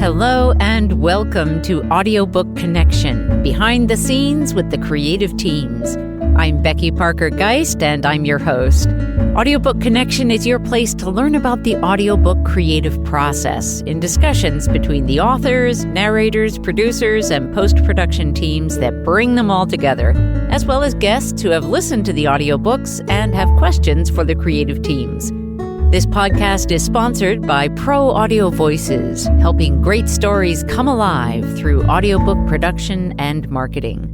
Hello and welcome to Audiobook Connection, behind the scenes with the creative teams. I'm Becky Parker-Geist and I'm your host. Audiobook Connection is your place to learn about the audiobook creative process in discussions between the authors, narrators, producers, and post-production teams that bring them all together, as well as guests who have listened to the audiobooks and have questions for the creative teams. This podcast is sponsored by Pro Audio Voices, helping great stories come alive through audiobook production and marketing.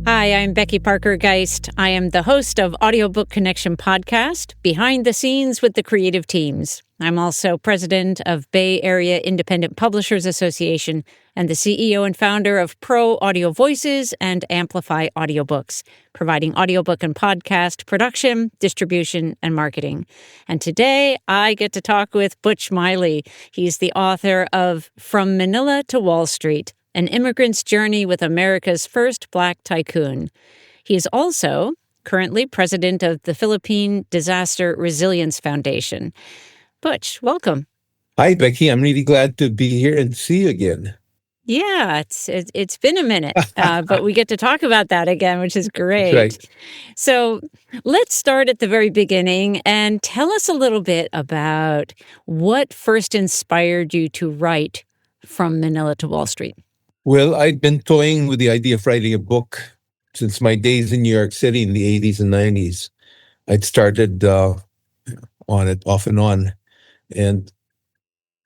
Hi, I'm Becky Parker-Geist. I am the host of Audiobook Connection podcast, Behind the Scenes with the Creative Teams. I'm also president of Bay Area Independent Publishers Association and the CEO and founder of Pro Audio Voices and Amplify Audiobooks, providing audiobook and podcast production, distribution, and marketing. And today I get to talk with Butch Meily. He's the author of From Manila to Wall Street, An Immigrant's Journey with America's First Black Tycoon. He is also currently president of the Philippine Disaster Resilience Foundation. Butch, welcome. Hi, Becky. I'm really glad to be here and see you again. Yeah, it's been a minute, but we get to talk about that again, which is great. That's right. So let's start at the very beginning and tell us a little bit about what first inspired you to write From Manila to Wall Street. Well, I'd been toying with the idea of writing a book since my days in New York City in the 80s and 90s. I'd started on it off and on. And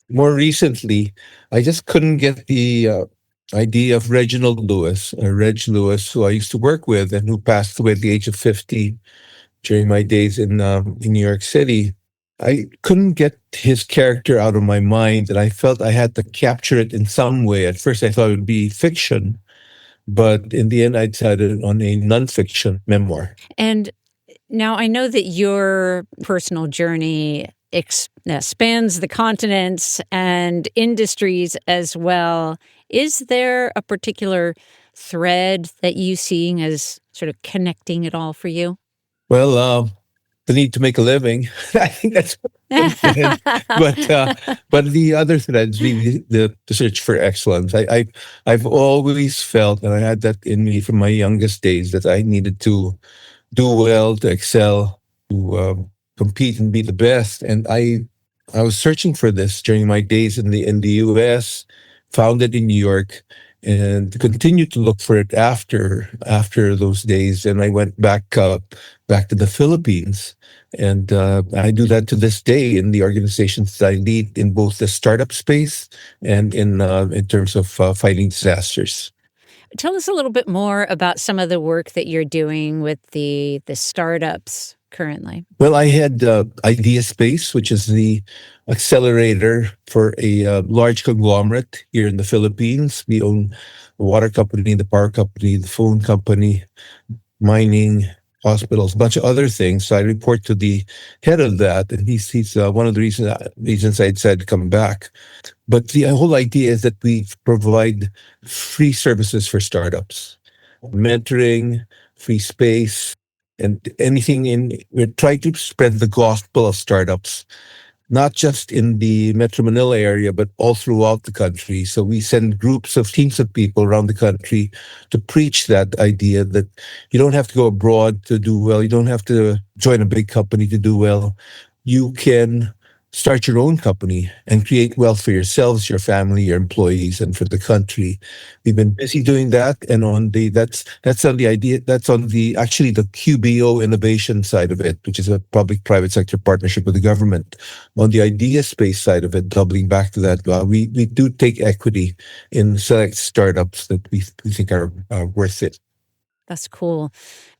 more recently, I just couldn't get the idea of Reginald Lewis, Reg Lewis, who I used to work with and who passed away at the age of 50 during my days in New York City. I couldn't get his character out of my mind, and I felt I had to capture it in some way. At first, I thought it would be fiction, but in the end, I decided on a nonfiction memoir. And now I know that your personal journey spans the continents and industries as well. Is there a particular thread that you see as sort of connecting it all for you? Well, the need to make a living. I think that's but the other threads, the search for excellence. I've always felt, and I had that in me from my youngest days, that I needed to do well, to excel, to compete and be the best. And I was searching for this during my days in the U.S., found it in New York, and continued to look for it after those days. And I went back to the Philippines, and I do that to this day in the organizations that I lead in both the startup space and in terms of fighting disasters. Tell us a little bit more about some of the work that you're doing with the startups currently. Well, I had Idea Space, which is the accelerator for a large conglomerate here in the Philippines. We own the water company, the power company, the phone company, mining, hospitals, a bunch of other things. So I report to the head of that, and he's one of the reasons I decided to come back. But the whole idea is that we provide free services for startups, mentoring, free space, and we're trying to spread the gospel of startups, not just in the Metro Manila area, but all throughout the country. So we send teams of people around the country to preach that idea that you don't have to go abroad to do well. You don't have to join a big company to do well. You can start your own company and create wealth for yourselves, your family, your employees, and for the country. We've been busy doing that, and that's on the idea. That's on the QBO innovation side of it, which is a public-private sector partnership with the government. On the idea space side of it, doubling back to that, we do take equity in select startups that we think are worth it. That's cool.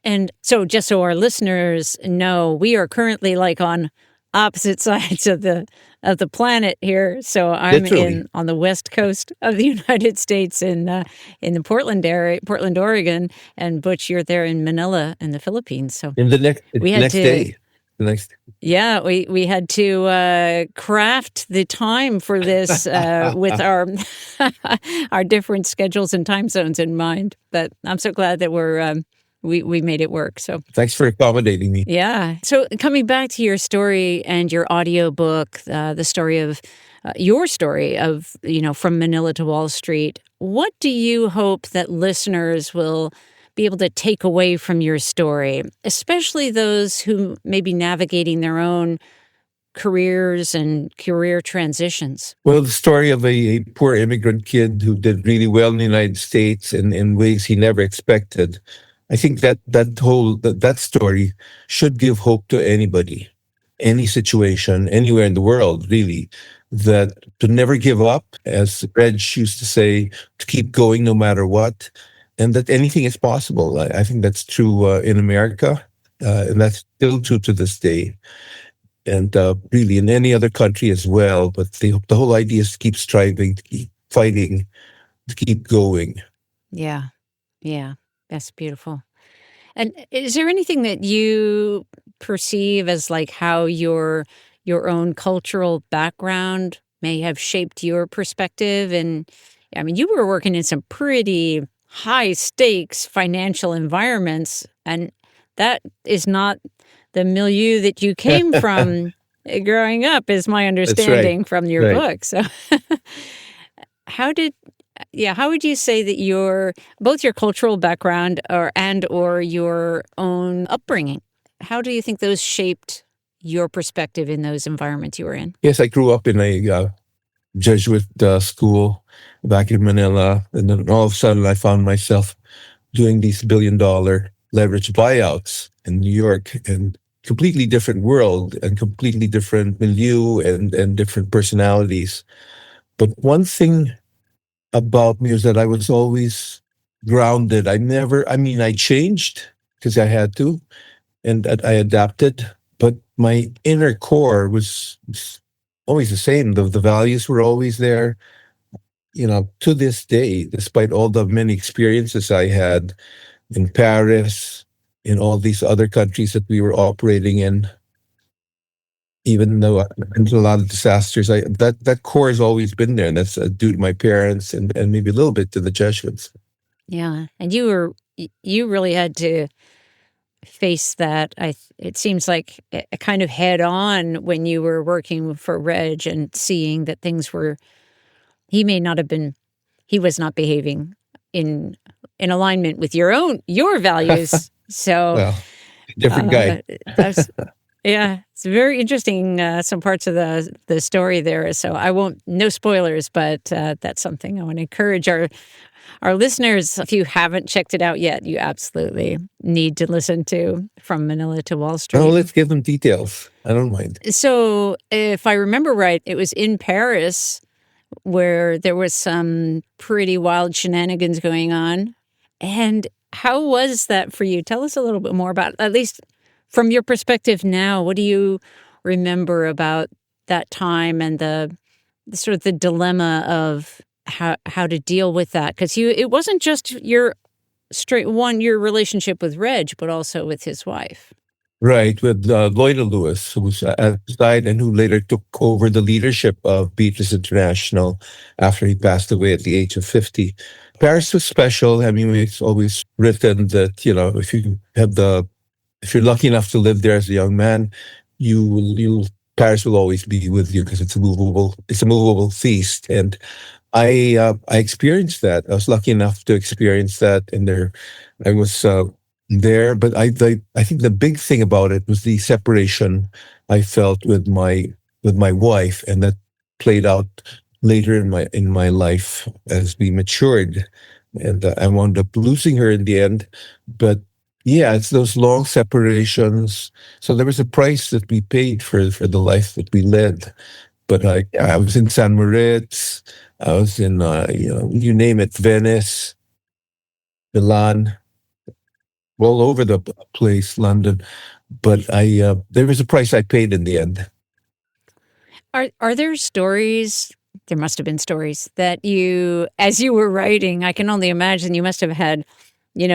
And so, just so our listeners know, we are currently on opposite sides of the planet here. So I'm on the west coast of the United States in the Portland area, Portland, Oregon, and Butch, you're there in Manila in the Philippines. So in the next day. Yeah, we had to craft the time for this with our different schedules and time zones in mind. But I'm so glad that we're we made it work. So Thanks for accommodating me. yeah. So coming back to your story and your audiobook, the story of your story of, from Manila to Wall Street, what do you hope that listeners will be able to take away from your story, especially those who may be navigating their own careers and career transitions? Well, the story of a poor immigrant kid who did really well in the United States in ways he never expected. I think that story should give hope to anybody, any situation, anywhere in the world, really, that to never give up, as Reg used to say, to keep going no matter what, and that anything is possible. I think that's true in America, and that's still true to this day, and really in any other country as well. But the whole idea is to keep striving, to keep fighting, to keep going. Yeah. Yeah. That's beautiful. And is there anything that you perceive as like how your own cultural background may have shaped your perspective? And I mean, you were working in some pretty high stakes financial environments, and that is not the milieu that you came from growing up, is my understanding from your book. So how would you say that both your cultural background or your own upbringing, how do you think those shaped your perspective in those environments you were in? Yes, I grew up in a Jesuit school back in Manila, and then all of a sudden I found myself doing these $1 billion leverage buyouts in New York, and completely different world and completely different milieu and different personalities. But one thing about me is that I was always grounded. I changed because I had to, and I adapted, but my inner core was always the same. The values were always there. To this day, despite all the many experiences I had in Paris, in all these other countries that we were operating in, even though I've been to a lot of disasters, that core has always been there, and that's due to my parents and maybe a little bit to the Jesuits. Yeah, and you really had to face that. It seems like a kind of head on when you were working for Reg and seeing that things were. He was not behaving in alignment with your values. So, Well, different guy. Yeah, it's very interesting. Some parts of the story there. So I won't, no spoilers, but that's something I want to encourage our listeners. If you haven't checked it out yet, you absolutely need to listen to From Manila to Wall Street. Oh, let's give them details. I don't mind. So if I remember right, it was in Paris where there was some pretty wild shenanigans going on. And how was that for you? Tell us a little bit more about, at least from your perspective now, what do you remember about that time and the sort of the dilemma of how to deal with that? Because it wasn't just your relationship with Reg, but also with his wife. Right, with Reginald Lewis, who was at the side and who later took over the leadership of Beatrice International after he passed away at the age of 50. Paris was special. I mean, it's always written that, if you're lucky enough to live there as a young man, Paris will always be with you because it's a movable feast. And I experienced that. I was lucky enough to experience that, and I was there. But I think the big thing about it was the separation I felt with my wife, and that played out later in my life as we matured, and I wound up losing her in the end. But yeah, it's those long separations. So there was a price that we paid for the life that we led. But I was in San Moritz. I was in, you name it, Venice, Milan, all over the place, London. But there was a price I paid in the end. Are there stories? There must have been stories that as you were writing, I can only imagine you must have had,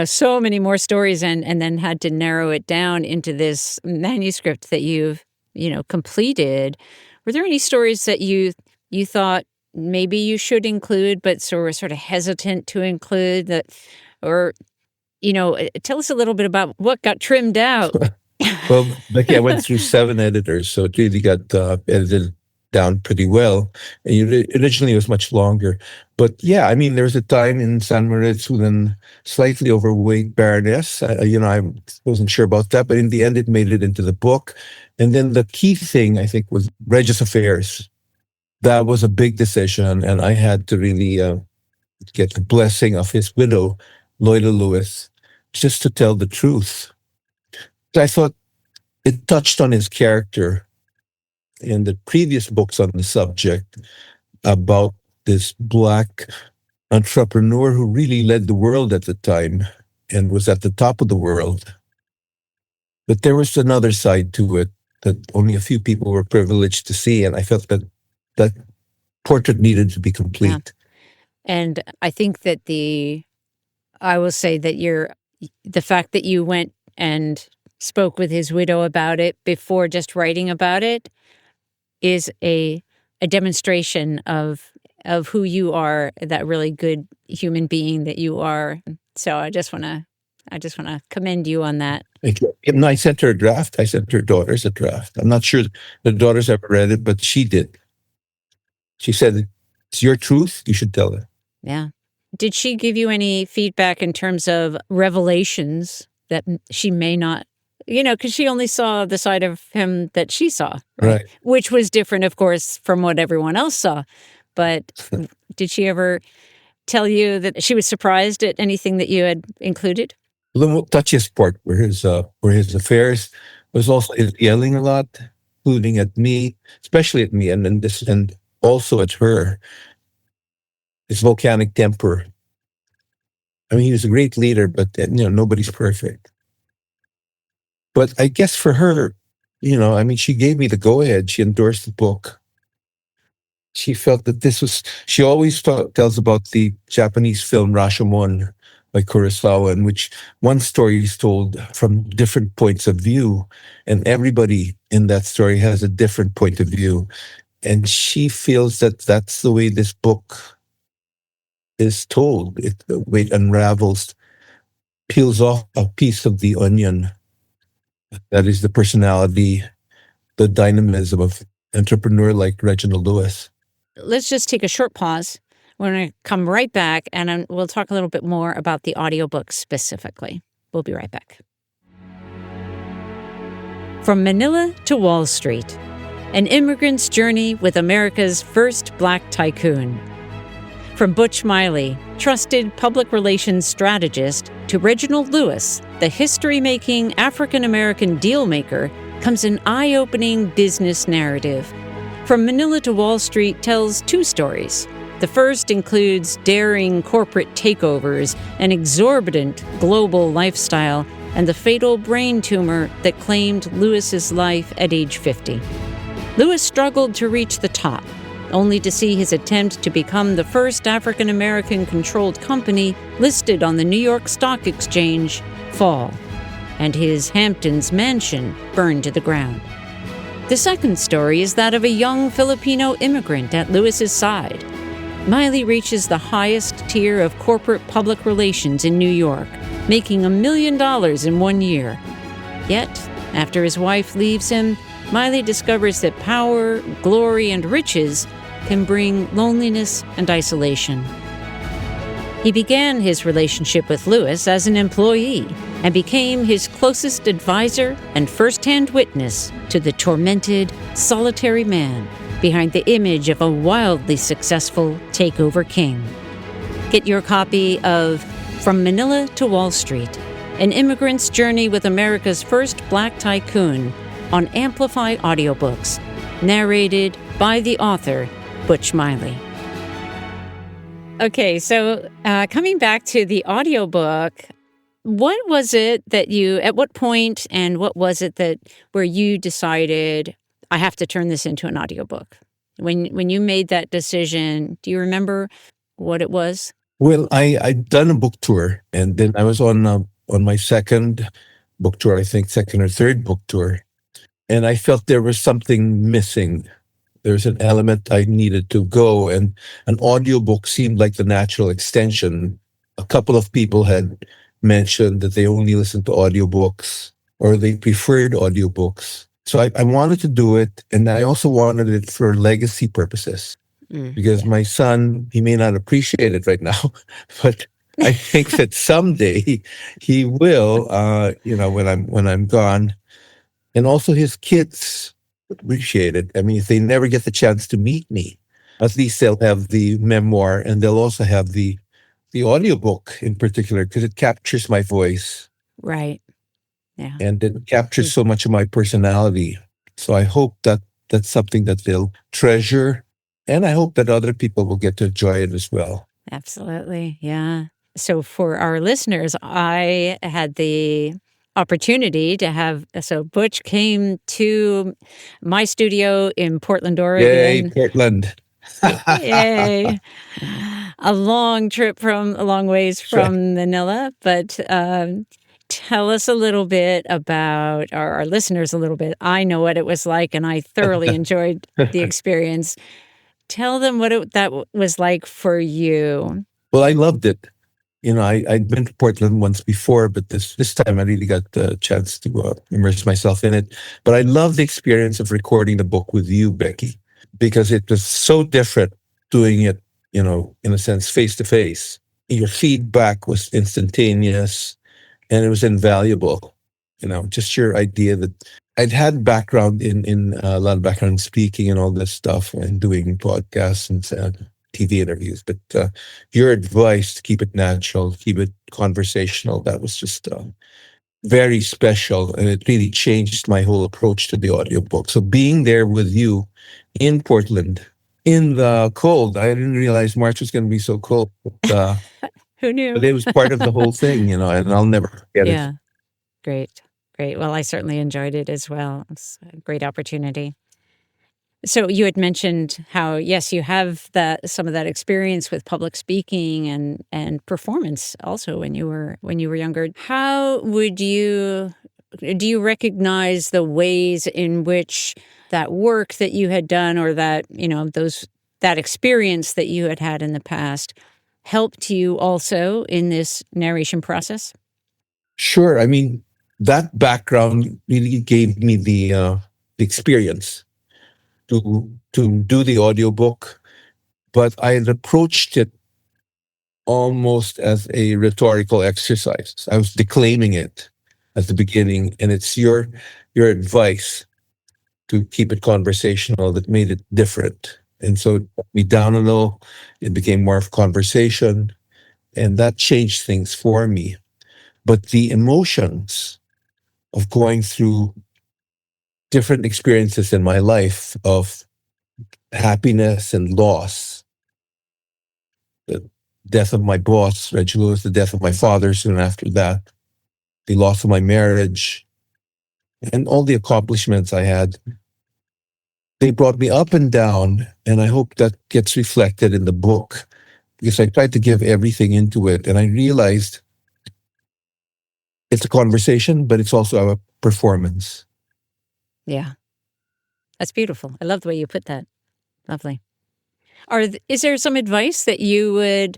so many more stories and then had to narrow it down into this manuscript that you've, completed. Were there any stories that you thought maybe you should include, but sort of hesitant to include, that, or tell us a little bit about what got trimmed out. Well, Becky, I went through 7 editors, so it really got edited down pretty well. And originally, it was much longer. But yeah, I mean, there was a time in San Moritz with a slightly overweight baroness. I wasn't sure about that, but in the end, it made it into the book. And then the key thing, I think, was Regis Affairs. That was a big decision, and I had to really get the blessing of his widow, Loida Lewis, just to tell the truth. I thought it touched on his character in the previous books on the subject about this Black entrepreneur who really led the world at the time and was at the top of the world. But there was another side to it that only a few people were privileged to see, and I felt that portrait needed to be complete. Yeah. And I think that I will say that the fact that you went and spoke with his widow about it before just writing about it is a demonstration of who you are, that really good human being that you are. So I just want to commend you on that. And I sent her a draft. I sent her daughters a draft. I'm not sure the daughters ever read it, but she did. She said, "It's your truth. You should tell it." Yeah. Did she give you any feedback in terms of revelations that she may not, because she only saw the side of him that she saw, right? Which was different, of course, from what everyone else saw. But did she ever tell you that she was surprised at anything that you had included? The touchiest part were his affairs. Was also his yelling a lot, including at me, especially at me, and also at her. His volcanic temper. I mean, he was a great leader, but nobody's perfect. But I guess for her, she gave me the go-ahead. She endorsed the book. She felt that she always tells about the Japanese film Rashomon by Kurosawa, in which one story is told from different points of view, and everybody in that story has a different point of view. And she feels that that's the way this book is told. The way it unravels, peels off a piece of the onion. That is the personality, the dynamism of entrepreneur like Reginald Lewis. Let's just take a short pause. We're going to come right back, and we'll talk a little bit more about the audiobook specifically. We'll be right back. From Manila to Wall Street, an immigrant's journey with America's first Black tycoon. From Butch Meily, trusted public relations strategist, to Reginald Lewis, the history-making African-American deal-maker, comes an eye-opening business narrative. From Manila to Wall Street tells two stories. The first includes daring corporate takeovers, an exorbitant global lifestyle, and the fatal brain tumor that claimed Lewis's life at age 50. Lewis struggled to reach the top, only to see his attempt to become the first African-American controlled company listed on the New York Stock Exchange fall, and his Hamptons mansion burned to the ground. The second story is that of a young Filipino immigrant at Lewis's side. Meily reaches the highest tier of corporate public relations in New York, making $1 million in 1 year. Yet, after his wife leaves him, Meily discovers that power, glory, and riches can bring loneliness and isolation. He began his relationship with Lewis as an employee and became his closest advisor and first-hand witness to the tormented, solitary man behind the image of a wildly successful takeover king. Get your copy of From Manila to Wall Street, An Immigrant's Journey with America's First Black Tycoon on Amplify Audiobooks, narrated by the author, Butch Meily. Okay, so coming back to the audiobook, what was it that at what point and what was it where you decided, I have to turn this into an audiobook? When you made that decision, do you remember what it was? Well, I'd done a book tour, and then I was on my second book tour, I think second or third book tour, and I felt there was something missing. There's an element I needed to go, and an audiobook seemed like the natural extension. A couple of people had mentioned that they only listen to audiobooks or they preferred audiobooks. So I wanted to do it. And I also wanted it for legacy purposes because Yeah. my son, he may not appreciate it right now, but I think that someday he will, when I'm gone, and also his kids appreciate it. I mean, if they never get the chance to meet me, at least they'll have the memoir and they'll also have the audiobook in particular because it captures my voice Right. Yeah. and it captures so much of my personality. So I hope that that's something that they'll treasure, and I hope that other people will get to enjoy it as well. Absolutely. Yeah. So for our listeners, I had the opportunity to have, so Butch came to my studio in Portland, Yay, Oregon. Portland. Yay. A long ways from Manila, but tell us a little bit about our listeners a little bit. I know what it was like and I thoroughly enjoyed the experience. Tell them what that was like for you. Well, I loved it. I'd been to Portland once before, but this time I really got the chance to immerse myself in it. But I love the experience of recording the book with you, Becky, because it was so different doing it, in a sense, face to face. Your feedback was instantaneous and it was invaluable. Just your idea that I'd had background in a lot of background in speaking and all this stuff and doing podcasts and TV interviews, but your advice to keep it natural, keep it conversational, that was just very special. And it really changed my whole approach to the audiobook. So being there with you in Portland in the cold, I didn't realize March was going to be so cold. Who knew? But it was part of the whole thing, and I'll never forget it. Yeah. Great. Well, I certainly enjoyed it as well. It's a great opportunity. So you had mentioned how, yes, you have some of that experience with public speaking and performance also when you were younger. How do you recognize the ways in which that work that you had done or that, that experience that you had had in the past helped you also in this narration process? Sure. I mean, that background really gave me the experience to do the audiobook, but I had approached it almost as a rhetorical exercise. I was declaiming it at the beginning, and it's your advice to keep it conversational that made it different. And so it brought me down a little. It became more of conversation, and that changed things for me. But the emotions of going through different experiences in my life of happiness and loss, the death of my boss, Reginald Lewis, the death of my father soon after that, the loss of my marriage, and all the accomplishments I had, they brought me up and down. And I hope that gets reflected in the book because I tried to give everything into it. And I realized it's a conversation, but it's also a performance. Yeah. That's beautiful. I love the way you put that. Lovely. Is there some advice that you would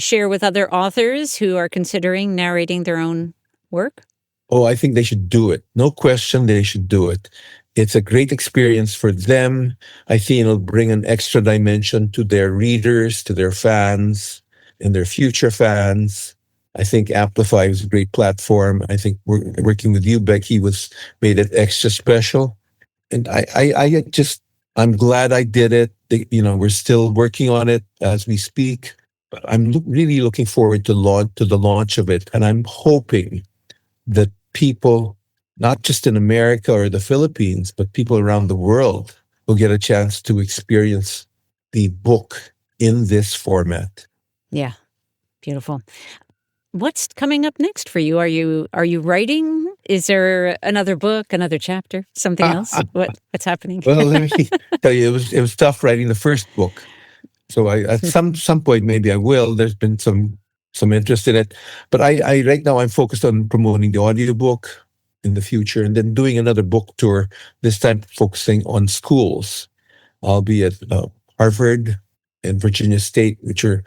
share with other authors who are considering narrating their own work? Oh, I think they should do it. No question, they should do it. It's a great experience for them. I think it'll bring an extra dimension to their readers, to their fans, and their future fans. I think Amplify is a great platform. I think working with you, Becky, made it extra special. And I'm glad I did it. We're still working on it as we speak, but I'm really looking forward to the launch of it. And I'm hoping that people, not just in America or the Philippines, but people around the world will get a chance to experience the book in this format. Yeah. Beautiful. What's coming up next for you? Are you writing? Is there another book, another chapter, something else? What's happening? Well, let me tell you, it was tough writing the first book. So at some point maybe I will. There's been some interest in it, but I right now I'm focused on promoting the audiobook in the future, and then doing another book tour. This time focusing on schools. I'll be at Harvard and Virginia State, which are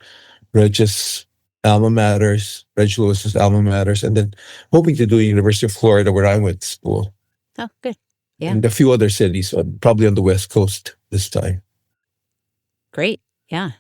religious alma maters, Reg Lewis's alma maters, and then hoping to do University of Florida, where I went to school, Oh, good. Yeah. and a few other cities, probably on the West Coast this time. Great. Yeah.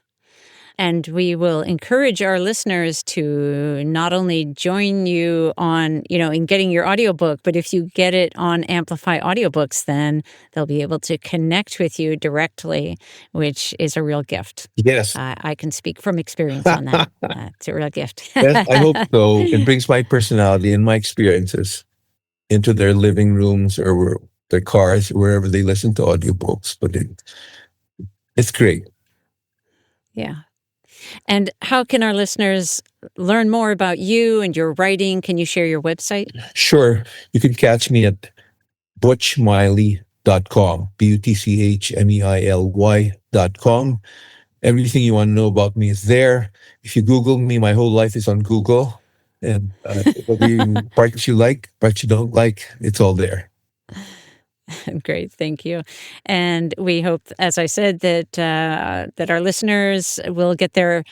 And we will encourage our listeners to not only join you on, in getting your audiobook, but if you get it on Amplify Audiobooks, then they'll be able to connect with you directly, which is a real gift. Yes. I can speak from experience on that. It's a real gift. Yes, I hope so. It brings my personality and my experiences into their living rooms or their cars, wherever they listen to audiobooks. But it's great. Yeah. And how can our listeners learn more about you and your writing? Can you share your website? Sure. You can catch me at butchmeily.com, BUTCHMEILY.com. Everything you want to know about me is there. If you Google me, my whole life is on Google. And parts you like, parts you don't like, it's all there. Great, thank you. And we hope, as I said, that our listeners will get a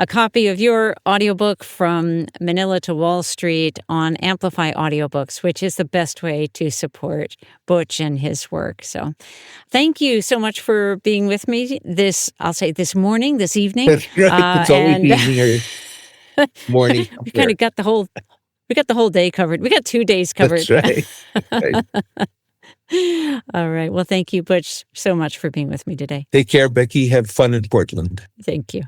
copy of your audiobook From Manila to Wall Street on Amplify Audiobooks, which is the best way to support Butch and his work. So thank you so much for being with me this morning, this evening. That's right. It's always evening or morning. We kind of got the whole day covered. We got 2 days covered. That's right. All right. Well, thank you, Butch, so much for being with me today. Take care, Becky. Have fun in Portland. Thank you.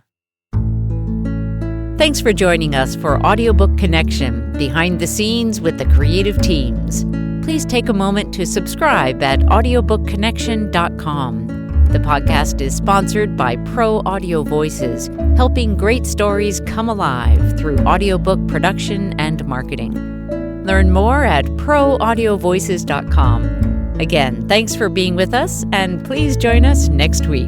Thanks for joining us for Audiobook Connection, behind the scenes with the creative teams. Please take a moment to subscribe at audiobookconnection.com. The podcast is sponsored by Pro Audio Voices, helping great stories come alive through audiobook production and marketing. Learn more at proaudiovoices.com. Again, thanks for being with us, and please join us next week.